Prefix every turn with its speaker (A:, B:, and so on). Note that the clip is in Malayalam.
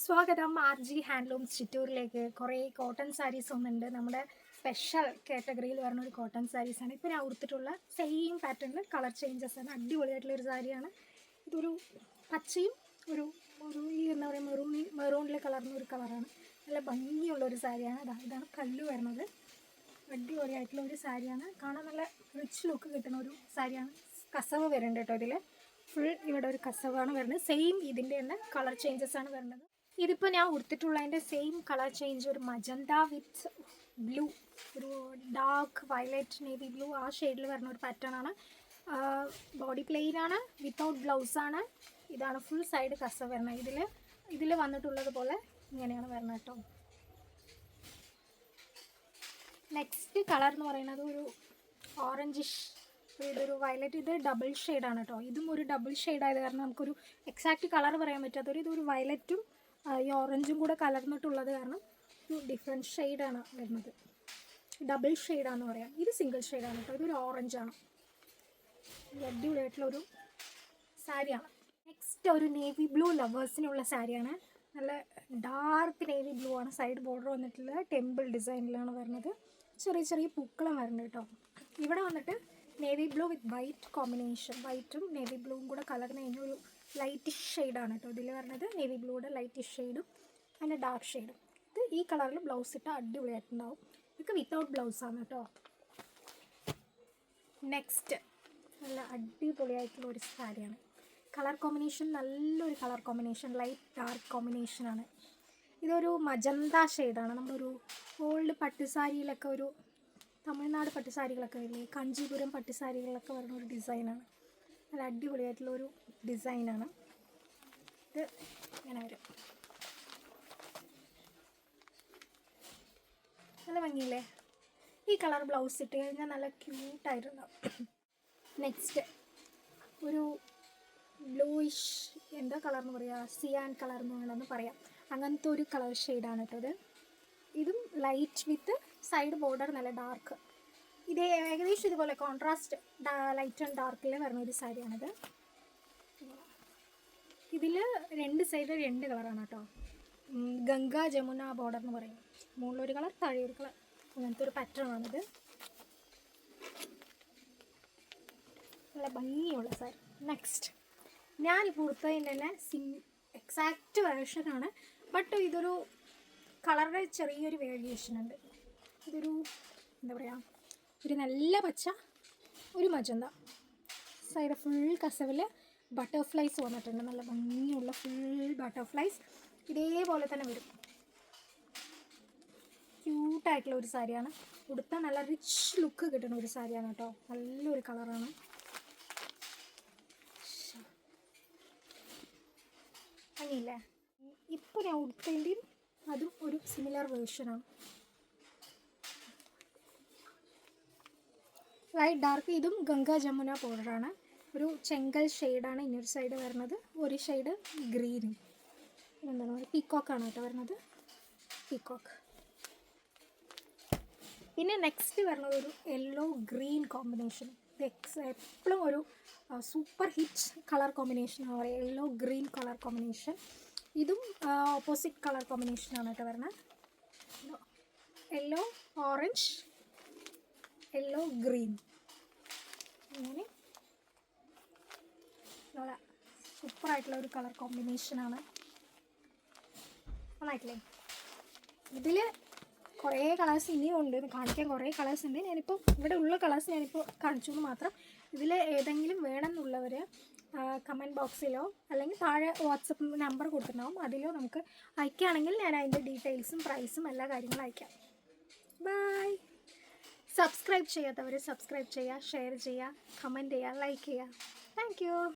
A: സ്വാഗതം RG ഹാൻഡ്ലൂംസ് ചിറ്റൂരിലേക്ക്. കുറേ കോട്ടൺ സാരീസ് ഒന്നുണ്ട്. നമ്മുടെ സ്പെഷ്യൽ കാറ്റഗറിയിൽ വരുന്ന ഒരു കോട്ടൺ സാരീസാണ്. ഇപ്പോൾ ഞാൻ ഉടുത്തിട്ടുള്ള സെയിം പാറ്റേണിൽ കളർ ചേഞ്ചസ് ആണ്. അടിപൊളിയായിട്ടുള്ളൊരു സാരിയാണ്. ഇതൊരു പച്ചയും ഒരു ഒരു ഈ എന്താ പറയുക മെറൂണിൽ കളർന്ന ഒരു കളറാണ്. നല്ല ഭംഗിയുള്ളൊരു സാരിയാണ്. ഇതാണ് കല്ല് വരുന്നത്. അടിപൊളിയായിട്ടുള്ള ഒരു സാരിയാണ്. കാണാൻ നല്ല റിച്ച് ലുക്ക് കിട്ടുന്ന ഒരു സാരിയാണ്. കസവ് വരുന്നുണ്ട് കേട്ടോ. ഇതിൽ ഫുൾ ഇവിടെ ഒരു കസവാണ് വരുന്നത്. സെയിം ഇതിൻ്റെ തന്നെ കളർ ചേഞ്ചസ് ആണ് വരുന്നത്. ഇതിപ്പോൾ ഞാൻ ഉടുത്തിട്ടുള്ളതിൻ്റെ സെയിം കളർ ചേഞ്ച് ഒരു മജന്ത വിത്ത് ബ്ലൂ, ഒരു ഡാർക്ക് വയലറ്റ് നേവി ബ്ലൂ ആ ഷെയ്ഡിൽ വരുന്ന ഒരു പാറ്റേൺ ആണ്. ബോഡി പ്ലെയിൻ ആണ്, വിത്തൗട്ട് ബ്ലൗസാണ്. ഇതാണ് ഫുൾ സൈഡ് കസവ് വരുന്നത്. ഇതിൽ വന്നിട്ടുള്ളത് പോലെ ഇങ്ങനെയാണ് വരുന്നത് കേട്ടോ. നെക്സ്റ്റ് കളർ എന്ന് പറയുന്നത് ഒരു ഓറഞ്ചിഷ്, ഇതൊരു വയലറ്റ്. ഇത് ഡബിൾ ഷെയ്ഡാണ് കേട്ടോ. ഇതും ഒരു ഡബിൾ ഷെയ്ഡായത് കാരണം നമുക്കൊരു എക്സാക്റ്റ് കളർ പറയാൻ പറ്റാത്തൊരു ഇതൊരു വയലറ്റും ഈ ഓറഞ്ചും കൂടെ കലർന്നിട്ടുള്ളത് കാരണം ഒരു ഡിഫറെൻറ്റ് ഷെയ്ഡാണ് വരുന്നത്. ഡബിൾ ഷെയ്ഡാണെന്ന് പറയാം. ഇത് സിംഗിൾ ഷെയ്ഡാണ് കേട്ടോ. ഇതൊരു ഓറഞ്ചാണ്. അടിപൊളിയായിട്ടുള്ളൊരു സാരിയാണ്. നെക്സ്റ്റ് ഒരു നേവി ബ്ലൂ ലവേഴ്സിനുള്ള സാരിയാണ്. നല്ല ഡാർക്ക് നേവി ബ്ലൂ ആണ്. സൈഡ് ബോർഡർ വന്നിട്ടുള്ള ടെമ്പിൾ ഡിസൈനിലാണ് വരുന്നത്. ചെറിയ ചെറിയ പൂക്കളം വരുന്നുണ്ട് കേട്ടോ. ഇവിടെ വന്നിട്ട് നേവി ബ്ലൂ വിത്ത് വൈറ്റ് കോമ്പിനേഷൻ, വൈറ്റും നേവി ബ്ലൂവും കൂടെ കലർന്ന് കഴിഞ്ഞൊരു ലൈറ്റിഷ് ഷെയ്ഡാണ് കേട്ടോ ഇതിൽ വരുന്നത്. നേവി ബ്ലൂയുടെ ലൈറ്റിഷ് ഷെയ്ഡും അതിൻ്റെ ഡാർക്ക് ഷെയ്ഡും. ഇത് ഈ കളറിൽ ബ്ലൗസ് ഇട്ടാൽ അടിപൊളിയായിട്ടുണ്ടാവും. ഇതൊക്കെ വിത്തൗട്ട് ബ്ലൗസാണ് കേട്ടോ. നെക്സ്റ്റ് നല്ല അടിപൊളിയായിട്ടുള്ള ഒരു സാരിയാണ്. കളർ കോമ്പിനേഷൻ നല്ലൊരു കളർ കോമ്പിനേഷൻ, ലൈറ്റ് ഡാർക്ക് കോമ്പിനേഷനാണ്. ഇതൊരു മജന്ത ഷെയ്ഡാണ്. നമ്മളൊരു ഓൾഡ് പട്ടുസാരിയിലൊക്കെ ഒരു തമിഴ്നാട് പട്ടുസാരികളൊക്കെ വരില്ലേ, കാഞ്ചീപുരം പട്ടുസാരികളൊക്കെ വരുന്ന ഒരു ഡിസൈനാണ്. നല്ല അടിപൊളിയായിട്ടുള്ളൊരു ഡിസൈനാണ്. ഇത് ഇങ്ങനെ വരും. നല്ല ഭംഗിയില്ലേ? ഈ കളർ ബ്ലൗസ് ഇട്ട് കഴിഞ്ഞാൽ നല്ല ക്യൂട്ടായിട്ടുണ്ടാവും. നെക്സ്റ്റ് ഒരു ബ്ലൂയിഷ്, എന്താ കളർ എന്ന് പറയുക, സിയാൻ കളർ എന്ന് വേണമെന്ന് പറയാം. അങ്ങനത്തെ ഒരു കളർ ഷെയ്ഡാണ് കേട്ടോ ഇത്. ഇതും ലൈറ്റ് വിത്ത് സൈഡ് ബോർഡർ നല്ല ഡാർക്ക്. ഇതേ ഏകദേശം ഇതുപോലെ കോൺട്രാസ്റ്റ് ലൈറ്റ് ആൻഡ് ഡാർക്കിൽ വരുന്ന ഒരു സാരിയാണിത്. ഇതിൽ രണ്ട് സൈഡ് രണ്ട് കളറാണ് കേട്ടോ. ഗംഗ ജമുന ബോർഡർ എന്ന് പറയും. മുകളിലൊരു കളർ താഴെ ഒരു കളർ, അങ്ങനത്തെ ഒരു പാറ്റേൺ ആണിത്. നല്ല ഭംഗിയുള്ള സാരി. നെക്സ്റ്റ് ഞാനിപ്പോൾ കൊടുത്തതിൻ്റെ തന്നെ എക്സാക്റ്റ് വേർഷനാണ്. ബട്ട് ഇതൊരു കളറുടെ ചെറിയൊരു വേരിയേഷൻ ഉണ്ട്. ഇതൊരു എന്താ പറയുക, ഒരു നല്ല പച്ച, ഒരു മജന്ത. സൈഡ് ഫുൾ കസവിൽ ബട്ടർഫ്ലൈസ് വന്നിട്ടുണ്ട്. നല്ല ഭംഗിയുള്ള ഫുൾ ബട്ടർഫ്ലൈസ് ഇതേപോലെ തന്നെ വരും. ക്യൂട്ടായിട്ടുള്ള ഒരു സാരിയാണ്. ഉടുത്താൽ നല്ല റിച്ച് ലുക്ക് കിട്ടുന്ന ഒരു സാരിയാണ് കേട്ടോ. നല്ലൊരു കളറാണ്. അങ്ങനെയില്ലേ? ഇപ്പോൾ ഞാൻ ഉടുത്തതിൻ്റെയും അതും ഒരു സിമിലർ വേർഷനാണ്. Light dark. ഇതും ഗംഗ ജമുന പൗഡറാണ്. ഒരു ചെങ്കൽ ഷെയ്ഡാണ് ഇന്നൊരു സൈഡ് വരുന്നത്. ഒരു ഷെയ്ഡ് ഗ്രീനും എന്താണ് പറയുക, പീക്കോക്കാണ് കേട്ടോ വരുന്നത്. പീക്കോക്ക്. പിന്നെ നെക്സ്റ്റ് വരുന്നത് ഒരു യെല്ലോ ഗ്രീൻ കോമ്പിനേഷൻ. എപ്പോഴും ഒരു സൂപ്പർ ഹിറ്റ് കളർ കോമ്പിനേഷനാണ് പറയുക, യെല്ലോ ഗ്രീൻ കളർ കോമ്പിനേഷൻ. ഇതും ഓപ്പോസിറ്റ് കളർ കോമ്പിനേഷനാണ് കേട്ടോ വരുന്നത്. യെല്ലോ ഓറഞ്ച്, യെല്ലോ ഗ്രീൻ, അങ്ങനെ നല്ല സൂപ്പറായിട്ടുള്ള ഒരു കളർ കോമ്പിനേഷനാണ്. നന്നായിട്ടില്ലേ? ഇതിൽ കുറേ കളേഴ്സ് ഇനിയും ഉണ്ട് കാണിക്കാൻ. കുറേ കളേഴ്സ് ഉണ്ട്. ഞാനിപ്പോൾ ഇവിടെ ഉള്ള കളേഴ്സ് ഞാനിപ്പോൾ കാണിച്ചു എന്ന് മാത്രം. ഇതിൽ ഏതെങ്കിലും വേണമെന്നുള്ളവർ കമൻറ്റ് ബോക്സിലോ അല്ലെങ്കിൽ താഴെ വാട്സപ്പ് നമ്പർ കൊടുത്തിട്ടുണ്ടാവും, അതിലോ നമുക്ക് അയക്കുകയാണെങ്കിൽ ഞാൻ അതിൻ്റെ ഡീറ്റെയിൽസും പ്രൈസും എല്ലാ കാര്യങ്ങളും അയക്കാം. ബൈ. സബ്സ്ക്രൈബ് ചെയ്യാത്തവർ സബ്സ്ക്രൈബ് ചെയ്യുക, ഷെയർ ചെയ്യുക, കമൻറ്റ് ചെയ്യുക, ലൈക്ക് ചെയ്യുക. Thank you.